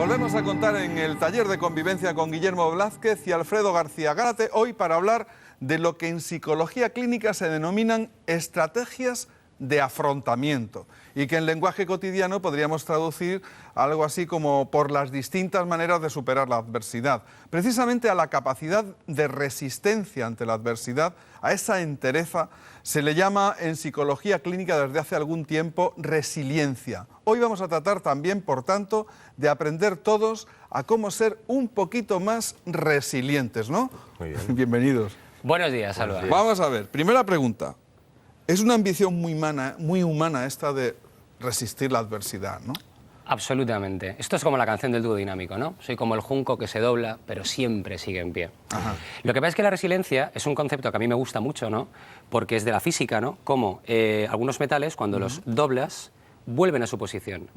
Volvemos a contar en el taller de convivencia con Guillermo Blázquez y Alfredo García Gárate, hoy para hablar de lo que en psicología clínica se denominan estrategias de afrontamiento y que en lenguaje cotidiano podríamos traducir algo así como por las distintas maneras de superar la adversidad. Precisamente a la capacidad de resistencia ante la adversidad, a esa entereza, se le llama en psicología clínica desde hace algún tiempo resiliencia. Hoy vamos a tratar también, por tanto, de aprender todos a cómo ser un poquito más resilientes, ¿no? Muy bien. Bienvenidos. Buenos días, Salva. Vamos a ver, primera pregunta. Es una ambición muy humana esta de resistir la adversidad, ¿no? Absolutamente. Esto es como la canción del dúo dinámico, ¿no? Soy como el junco que se dobla, pero siempre sigue en pie. Ajá. Lo que pasa es que la resiliencia es un concepto que a mí me gusta mucho, ¿no? Porque es de la física, ¿no? Como algunos metales, cuando los doblas, vuelven a su posición.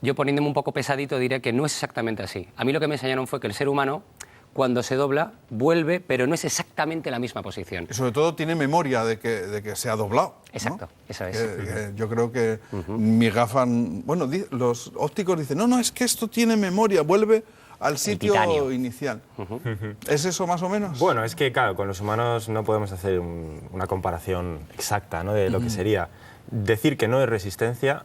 Yo, poniéndome un poco pesadito, diré que no es exactamente así. A mí lo que me enseñaron fue que el ser humano, cuando se dobla, vuelve, pero no es exactamente la misma posición. Y sobre todo tiene memoria de que se ha doblado, ¿no? Exacto, eso es. Que yo creo que mi gafa... Bueno, los ópticos dicen, no, es que esto tiene memoria, vuelve al sitio titanio. inicial. ¿Es eso más o menos? Bueno, es que, claro, con los humanos no podemos hacer una comparación exacta, ¿no?, de lo que sería. Decir que no es resistencia,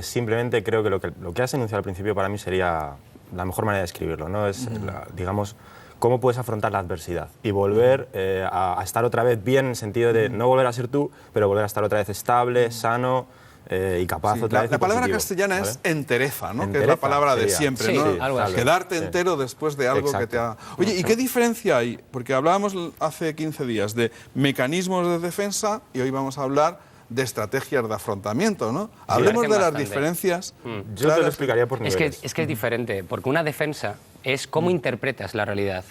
simplemente creo que lo que has enunciado al principio para mí sería la mejor manera de escribirlo, ¿no? Es, digamos, cómo puedes afrontar la adversidad y volver a estar otra vez bien, en el sentido de no volver a ser tú, pero volver a estar otra vez estable, sano y capaz Sí, otra vez. la palabra positivo, castellana ¿vale? es entereza, ¿no? Que es Entereza la palabra de sería. siempre, Sí, ¿no? sí, algo así. Quedarte entero después de algo que te ha... Oye, ¿y qué diferencia hay? Porque hablábamos hace 15 días de mecanismos de defensa y hoy vamos a hablar de estrategias de afrontamiento, ¿no? Hablemos de las bastante. diferencias. Yo te lo explicaría por Es niveles. que es diferente, porque una defensa es cómo interpretas la realidad.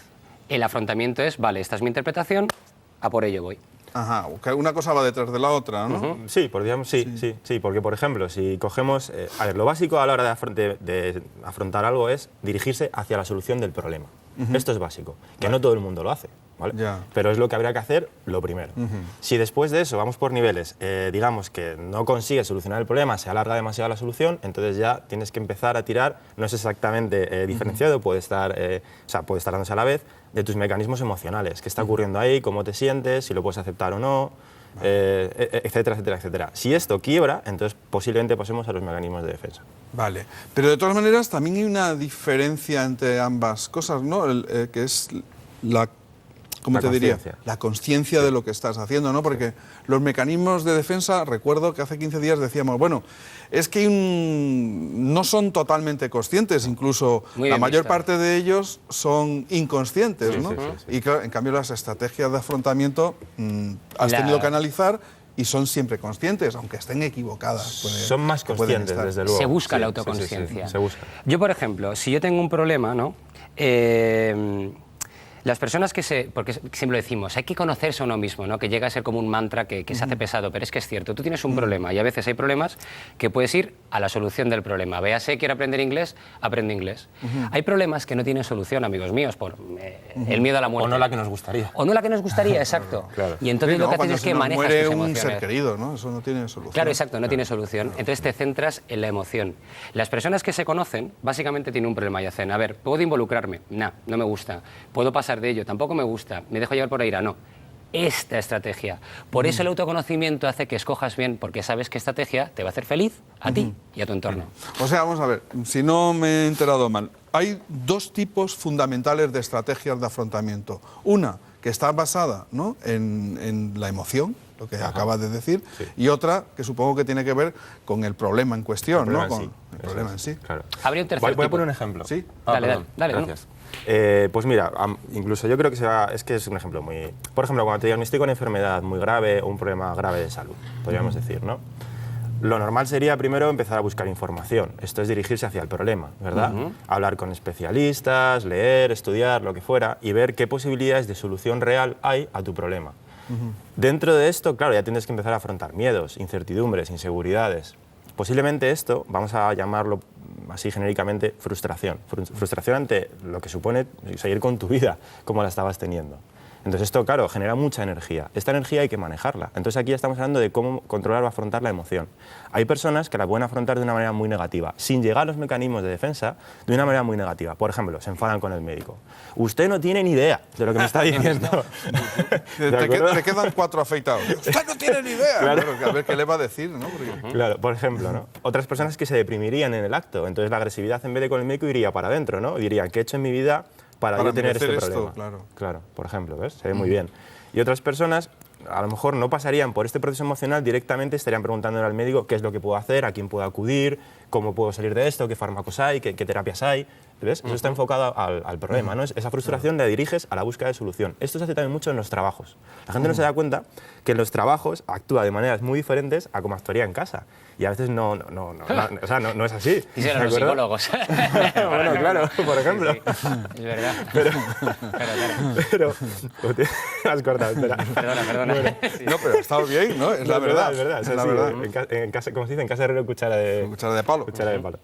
El afrontamiento es, vale, esta es mi interpretación, a por ello voy. Ajá, que una cosa va detrás de la otra, ¿no? Sí, digamos, sí, porque, por ejemplo, si cogemos... a ver, lo básico a la hora de afrontar algo es dirigirse hacia la solución del problema. Esto es básico, que no todo el mundo lo hace, ¿vale? Ya. Pero es lo que habría que hacer lo primero. Si después de eso vamos por niveles, digamos que no consigues solucionar el problema, se alarga demasiado la solución, entonces ya tienes que empezar a tirar, no es exactamente diferenciado, puede estar dándose a la vez, de tus mecanismos emocionales, qué está ocurriendo ahí, cómo te sientes, si lo puedes aceptar o no, etcétera, etcétera, etcétera. Si esto quiebra, entonces posiblemente pasemos a los mecanismos de defensa. Vale, pero de todas maneras también hay una diferencia entre ambas cosas, ¿no? Que es la... ¿Cómo te diría? La consciencia de lo que estás haciendo, ¿no? Porque los mecanismos de defensa, recuerdo que hace 15 días decíamos, bueno, es que no son totalmente conscientes, incluso la mayor parte de ellos son inconscientes, ¿no? Y claro, en cambio las estrategias de afrontamiento has tenido que analizar y son siempre conscientes, aunque estén equivocadas. Son más conscientes, desde luego. Se busca la autoconsciencia. Se busca. Yo, por ejemplo, si yo tengo un problema, ¿no? Las personas porque siempre lo decimos, hay que conocerse a uno mismo, ¿no? Que llega a ser como un mantra que se hace pesado, pero es que es cierto, tú tienes un problema y a veces hay problemas que puedes ir a la solución del problema. Véase, quiero aprender inglés, aprende inglés. Hay problemas que no tienen solución, amigos míos, por el miedo a la muerte. O no la que nos gustaría. O no la que nos gustaría, exacto. Claro. Y entonces lo que haces es que manejas tus emociones. Muere un ser querido, ¿no? Eso no tiene solución. Claro, exacto, no tiene solución. Entonces te centras en la emoción. Las personas que se conocen, básicamente tienen un problema y hacen, a ver, ¿puedo involucrarme? No me gusta. ¿Puedo pasar de ello? Tampoco me gusta. ¿Me dejo llevar por la ira? No. Esta estrategia. Por eso el autoconocimiento hace que escojas bien, porque sabes qué estrategia te va a hacer feliz a ti y a tu entorno. O sea, vamos a ver, si no me he enterado mal, hay dos tipos fundamentales de estrategias de afrontamiento. Una, que está basada, ¿no?, en la emoción, lo que acabas de decir, y otra que supongo que tiene que ver con el problema en cuestión, ¿no? Con el problema en sí. Claro. Habría un tercer Voy a tipo. poner un ejemplo. Sí. Dale. Gracias. Pues mira, incluso yo creo que es que es un ejemplo muy... Por ejemplo, cuando te diagnostica una enfermedad muy grave o un problema grave de salud, podríamos decir, ¿no? Lo normal sería primero empezar a buscar información. Esto es dirigirse hacia el problema, ¿verdad? Hablar con especialistas, leer, estudiar, lo que fuera, y ver qué posibilidades de solución real hay a tu problema. Dentro de esto, claro, ya tienes que empezar a afrontar miedos, incertidumbres, inseguridades. Posiblemente esto, vamos a llamarlo así genéricamente, frustración. Frustración ante lo que supone seguir con tu vida como la estabas teniendo. Entonces esto, claro, genera mucha energía. Esta energía hay que manejarla. Entonces aquí ya estamos hablando de cómo controlar o afrontar la emoción. Hay personas que la pueden afrontar de una manera muy negativa, sin llegar a los mecanismos de defensa, de una manera muy negativa. Por ejemplo, se enfadan con el médico. Usted no tiene ni idea de lo que me está diciendo. Te quedan 4 afeitados. Usted no tiene ni idea. Claro. Pero a ver qué le va a decir, ¿no? Porque... Claro, por ejemplo, ¿no? Otras personas que se deprimirían en el acto. Entonces la agresividad en vez de con el médico iría para adentro, ¿no? Dirían, ¿qué he hecho en mi vida para yo tener este merecer problema? esto, Claro, por ejemplo, ¿ves? Se ve muy bien. Y otras personas a lo mejor no pasarían por este proceso emocional, directamente estarían preguntándole al médico qué es lo que puedo hacer, a quién puedo acudir, cómo puedo salir de esto, qué fármacos hay, qué terapias hay. ¿Ves? Eso está enfocado al problema, ¿no? Esa frustración la diriges a la búsqueda de solución. Esto se hace también mucho en los trabajos. La gente no se da cuenta que en los trabajos actúa de maneras muy diferentes a como actuaría en casa. Y a veces no es así. Dicen los psicólogos. Bueno, claro, por ejemplo. Sí, es verdad. Pero has cortado, espera. Perdona. Bueno, Sí. No, pero ha estado bien, ¿no? Es la verdad. Es verdad. Es Es la así, verdad. en casa, como se dice, en casa herrero, cuchara de palo. Cuchara de palo.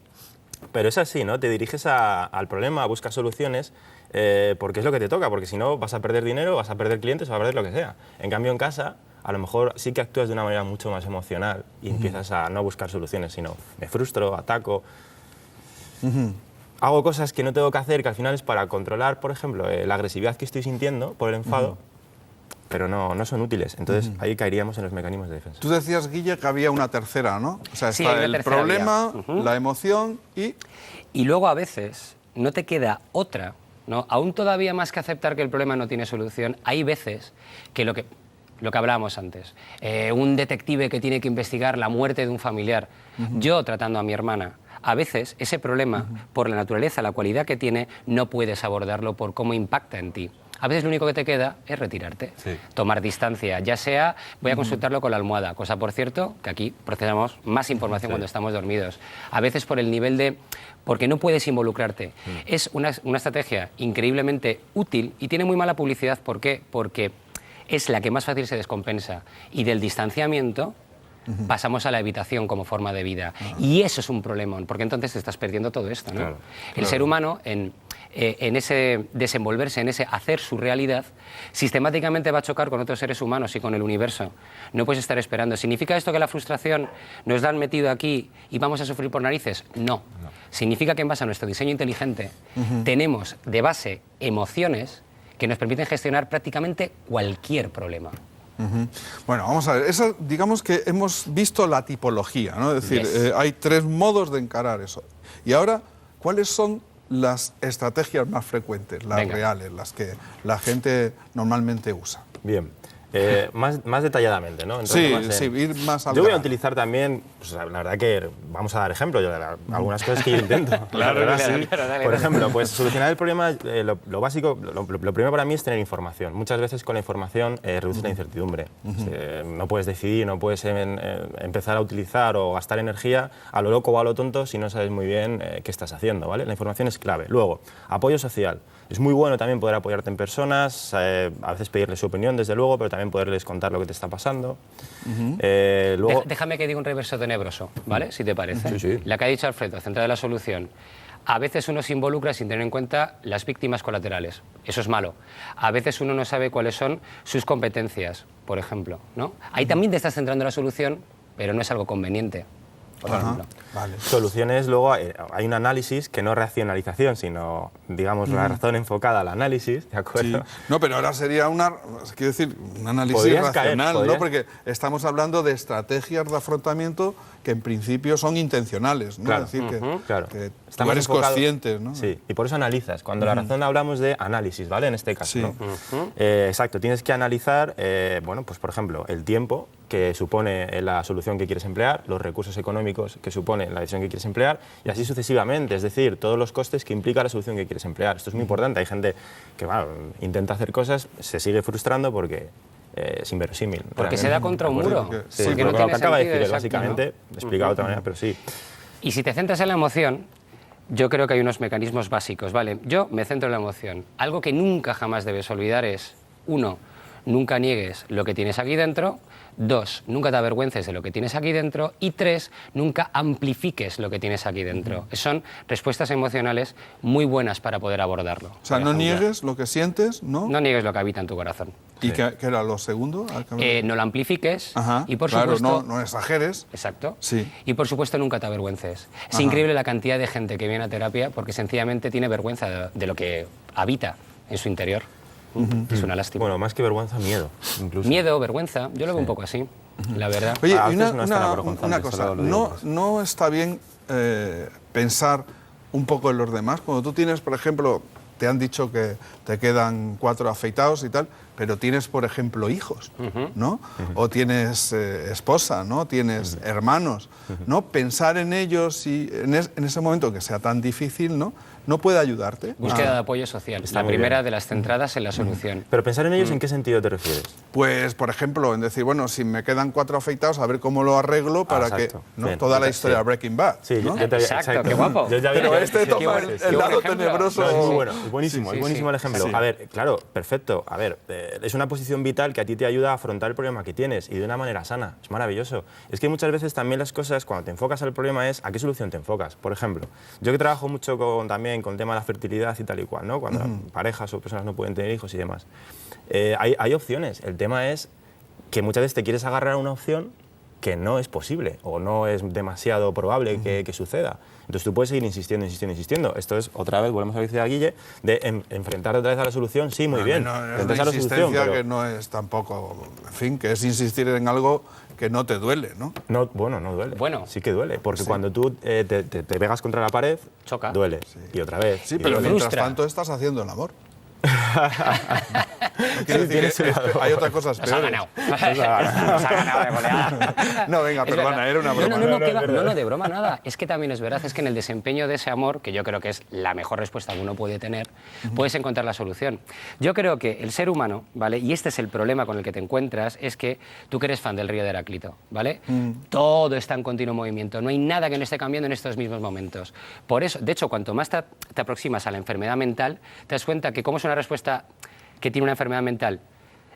Pero es así, ¿no? Te diriges al problema, buscas soluciones, porque es lo que te toca, porque si no vas a perder dinero, vas a perder clientes, vas a perder lo que sea. En cambio, en casa, a lo mejor sí que actúas de una manera mucho más emocional y empiezas a no buscar soluciones, sino me frustro, ataco. Hago cosas que no tengo que hacer, que al final es para controlar, por ejemplo, la agresividad que estoy sintiendo por el enfado, pero no son útiles. Entonces ahí caeríamos en los mecanismos de defensa. Tú decías, Guille, que había una tercera, ¿no? O sea, Sí, está hay una el tercera problema, vía. la emoción y... Y luego a veces no te queda otra, ¿no? Aún todavía más que aceptar que el problema no tiene solución, hay veces que lo que hablábamos antes, un detective que tiene que investigar la muerte de un familiar, yo tratando a mi hermana, a veces ese problema, por la naturaleza, la cualidad que tiene, no puedes abordarlo por cómo impacta en ti. A veces lo único que te queda es retirarte, tomar distancia, ya sea voy a consultarlo con la almohada, cosa por cierto que aquí procesamos más información cuando estamos dormidos. A veces por el nivel de... porque no puedes involucrarte. Es una estrategia increíblemente útil y tiene muy mala publicidad. ¿Por qué? Porque es la que más fácil se descompensa y del distanciamiento pasamos a la evitación como forma de vida. Y eso es un problemón, porque entonces te estás perdiendo todo esto, ¿no? El ser humano, en ese desenvolverse, en ese hacer su realidad, sistemáticamente va a chocar con otros seres humanos y con el universo. No puedes estar esperando. ¿Significa esto que la frustración nos la han metido aquí y vamos a sufrir por narices? No. Significa que en base a nuestro diseño inteligente tenemos de base emociones que nos permiten gestionar prácticamente cualquier problema. Bueno, vamos a ver, eso, digamos que hemos visto la tipología, ¿no? Es decir, hay 3 modos de encarar eso. Y ahora, ¿cuáles son las estrategias más frecuentes, las reales, las que la gente normalmente usa? Bien. Más detalladamente, ¿no? Entonces, ir más al Yo voy a grano. utilizar también, pues, la verdad que vamos a dar ejemplos, algunas cosas que yo intento. Claro, ¿verdad? Dale. Por ejemplo, pues solucionar el problema, lo básico, lo primero para mí es tener información. Muchas veces con la información reduces la incertidumbre. No puedes decidir, no puedes empezar a utilizar o gastar energía a lo loco o a lo tonto si no sabes muy bien qué estás haciendo, ¿vale? La información es clave. Luego, apoyo social. Es muy bueno también poder apoyarte en personas, a veces pedirles su opinión, desde luego, pero también poderles contar lo que te está pasando. Luego... Déjame que diga un reverso tenebroso, ¿vale? Si te parece. Sí. La que ha dicho Alfredo, centrada en la solución. A veces uno se involucra sin tener en cuenta las víctimas colaterales. Eso es malo. A veces uno no sabe cuáles son sus competencias, por ejemplo, ¿no? Ahí también te estás centrando en la solución, pero no es algo conveniente. Por ejemplo. Vale. Soluciones, luego hay un análisis que no es racionalización, sino, digamos, la razón enfocada al análisis, ¿de acuerdo? Sí. No, pero ahora sería quiero decir, un análisis Podrías caer, racional, ¿no? podrías. Porque estamos hablando de estrategias de afrontamiento que en principio son intencionales, ¿no? Claro. Es decir, que tú Estamos eres enfocados- consciente, ¿no? Sí, y por eso analizas. Cuando la razón hablamos de análisis, ¿vale? En este caso, Sí. ¿no? Exacto, tienes que analizar, bueno, pues por ejemplo, el tiempo que supone la solución que quieres emplear, los recursos económicos que supone la decisión que quieres emplear y así sucesivamente, es decir, todos los costes que implica la solución que quieres emplear. Esto es muy importante. Hay gente que intenta hacer cosas, se sigue frustrando porque es inverosímil. Porque se realmente. da contra un muro. Sí, porque lo no que tiene acaba de sentido, decir, exacto, básicamente, ¿no? explicado de otra manera, pero sí. Y si te centras en la emoción, yo creo que hay unos mecanismos básicos, ¿vale? Yo me centro en la emoción. Algo que nunca jamás debes olvidar es, 1, nunca niegues lo que tienes aquí dentro. 2, nunca te avergüences de lo que tienes aquí dentro. Y 3, nunca amplifiques lo que tienes aquí dentro. Son respuestas emocionales muy buenas para poder abordarlo. O sea, no niegues lo que sientes, ¿no? No niegues lo que habita en tu corazón. ¿Y qué era lo segundo? No lo amplifiques. Ajá, y por claro, supuesto, no exageres. Exacto. Sí. Y por supuesto nunca te avergüences. Es Ajá. increíble la cantidad de gente que viene a terapia porque sencillamente tiene vergüenza de lo que habita en su interior. Es una lástima. Bueno, más que vergüenza, miedo, incluso. Miedo, vergüenza, yo lo veo un poco así, la verdad. Oye, A y veces no está vergonzante, una cosa, solo lo digo. no está bien pensar un poco en los demás. Cuando tú tienes, por ejemplo, te han dicho que te quedan 4 afeitados y tal, pero tienes, por ejemplo, hijos, ¿no? O tienes esposa, ¿no? Tienes hermanos, ¿no? Pensar en ellos y en ese momento que sea tan difícil, ¿no? No puede ayudarte. Búsqueda de apoyo social, Está la muy primera bien. de las centradas en la solución. Pero pensar en ellos, ¿en qué sentido te refieres? Pues, por ejemplo, en decir, bueno, si me quedan 4 afeitados, a ver cómo lo arreglo para exacto. que, ¿no? Bien. Toda la Sí. historia de Breaking Bad, Sí, ¿no? yo te había- Exacto, qué guapo. Yo ya había- Pero este sí, toma buen- el qué buen lado ejemplo. tenebroso. No, es muy bueno, es buenísimo, Sí, es buenísimo sí. el ejemplo. Sí. A ver, claro, perfecto. A ver, es una posición vital que a ti te ayuda a afrontar el problema que tienes y de una manera sana. Es maravilloso. Es que muchas veces también las cosas, cuando te enfocas al problema, es a qué solución te enfocas. Por ejemplo, yo que trabajo mucho también con el tema de la fertilidad y tal y cual, ¿no? Cuando parejas o personas no pueden tener hijos y demás. Hay opciones. El tema es que muchas veces te quieres agarrar a una opción que no es posible o no es demasiado probable que suceda. Entonces tú puedes seguir insistiendo, insistiendo, insistiendo. Esto es, otra vez, volvemos a lo que decía Guille, de enfrentarte otra vez a la solución, sí, muy bien. No, es enfrentarse una a la solución, insistencia pero que no es tampoco, en fin, que es insistir en algo que no te duele, ¿no? no, bueno, no duele. Bueno. Sí que duele, porque cuando tú te pegas contra la pared, Choca. duele. Y otra vez. Sí, y pero duele. mientras frustra. tanto estás haciendo el amor. Quiero decir tiene su que lado. hay otras cosas Nos ha peores. ganado. Nos ha ganado de goleada. No, venga, Es perdona, verdad. era una broma. No, de broma nada. Es que también es verdad, es que en el desempeño de ese amor, que yo creo que es la mejor respuesta que uno puede tener, puedes encontrar la solución. Yo creo que el ser humano, ¿vale? Y este es el problema con el que te encuentras, es que tú que eres fan del río de Heráclito, ¿vale? Todo está en continuo movimiento, no hay nada que no esté cambiando en estos mismos momentos. Por eso, de hecho, cuanto más te aproximas a la enfermedad mental, te das cuenta que como es una respuesta que tiene una enfermedad mental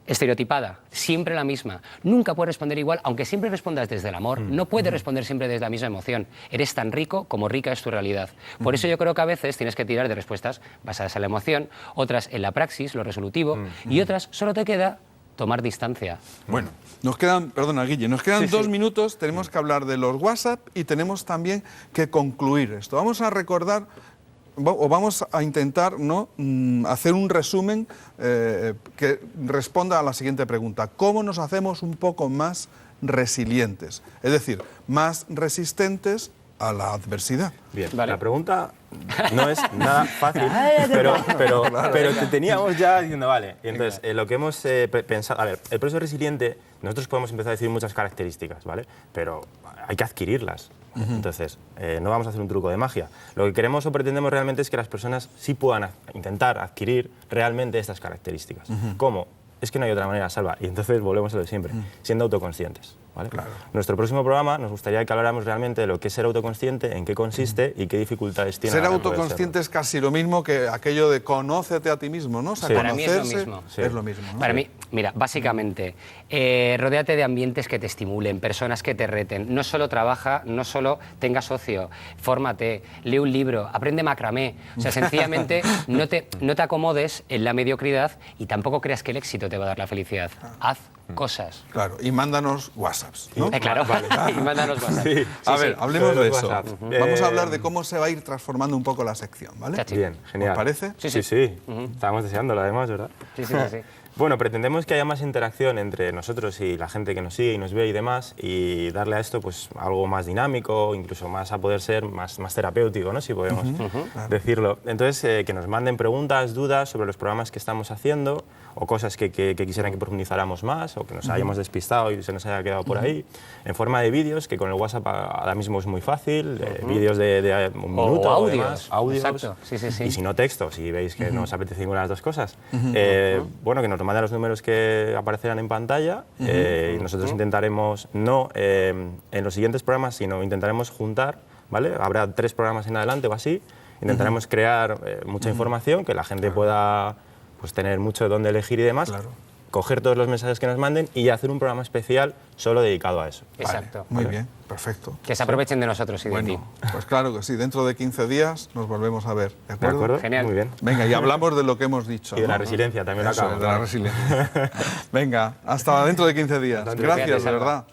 estereotipada, siempre la misma. Nunca puedes responder igual, aunque siempre respondas desde el amor, no puedes responder siempre desde la misma emoción. Eres tan rico como rica es tu realidad. Por eso yo creo que a veces tienes que tirar de respuestas basadas en la emoción, otras en la praxis, lo resolutivo, y otras solo te queda tomar distancia. Bueno, nos quedan, perdona Guille, nos quedan 2 minutos, tenemos que hablar de los WhatsApp y tenemos también que concluir esto. Vamos a recordar o vamos a intentar, ¿no?, hacer un resumen que responda a la siguiente pregunta. ¿Cómo nos hacemos un poco más resilientes? Es decir, más resistentes a la adversidad. Bien, Vale. la pregunta no es nada fácil, pero te teníamos ya diciendo, vale. Y entonces, lo que hemos pensado, a ver, el proceso resiliente, nosotros podemos empezar a decir muchas características, ¿vale? Pero hay que adquirirlas. Entonces, no vamos a hacer un truco de magia. Lo que queremos o pretendemos realmente es que las personas sí puedan intentar adquirir realmente estas características. ¿Cómo? Es que no hay otra manera, Salva. Y entonces volvemos a lo de siempre, siendo autoconscientes. ¿Vale? Claro. Nuestro próximo programa nos gustaría que habláramos realmente de lo que es ser autoconsciente, en qué consiste y qué dificultades tiene. Ser a la hora de poder autoconsciente es casi lo mismo que aquello de conócete a ti mismo, ¿no? O sea, Sí. Para mí es lo conocerse mismo. Sí. es lo mismo, ¿no? Para mí, mira, básicamente, rodéate de ambientes que te estimulen, personas que te reten. No solo trabaja, no solo tenga socio, fórmate, lee un libro, aprende macramé. O sea, sencillamente no te acomodes en la mediocridad y tampoco creas que el éxito te va a dar la felicidad. Haz cosas. Claro, y mándanos WhatsApps, ¿no? Claro, y mándanos WhatsApp. Sí. A ver, hablemos Lo de de eso. WhatsApp. Vamos a hablar de cómo se va a ir transformando un poco la sección, ¿vale? Chachi. Bien, genial. ¿Os parece? Sí, Sí, sí. sí. Estábamos deseándolo además, ¿verdad? Sí, sí, sí. Bueno, pretendemos que haya más interacción entre nosotros y la gente que nos sigue y nos ve y demás, y darle a esto pues algo más dinámico, incluso más a poder ser más terapéutico, ¿no?, si podemos decirlo. Entonces, que nos manden preguntas, dudas sobre los programas que estamos haciendo, o cosas que quisieran que profundizáramos más, o que nos hayamos despistado y se nos haya quedado por ahí, en forma de vídeos, que con el WhatsApp ahora mismo es muy fácil, vídeos de un minuto O o audios. demás, audios. Exacto, sí, sí, sí. Y si no, texto, si veis que no os apetece ninguna de las dos cosas. Bueno, que nos manden los números que aparecerán en pantalla, y nosotros intentaremos, no en los siguientes programas, sino intentaremos juntar, ¿vale? Habrá 3 programas en adelante o así, intentaremos crear mucha información, que la gente pueda pues tener mucho de dónde elegir y demás. Claro. coger todos los mensajes que nos manden y hacer un programa especial solo dedicado a eso. Exacto. Muy bien, perfecto. Que se aprovechen de nosotros y de ti. Bueno, pues claro que sí, dentro de 15 días nos volvemos a ver, ¿de ¿De acuerdo? acuerdo? Genial. Muy bien. Venga, y hablamos de lo que hemos dicho. Y de la ¿no? resiliencia también lo Eso, acabamos. de la resiliencia. Venga, hasta dentro de 15 días. Hasta dentro. Gracias, Cuídate, de Salva. verdad.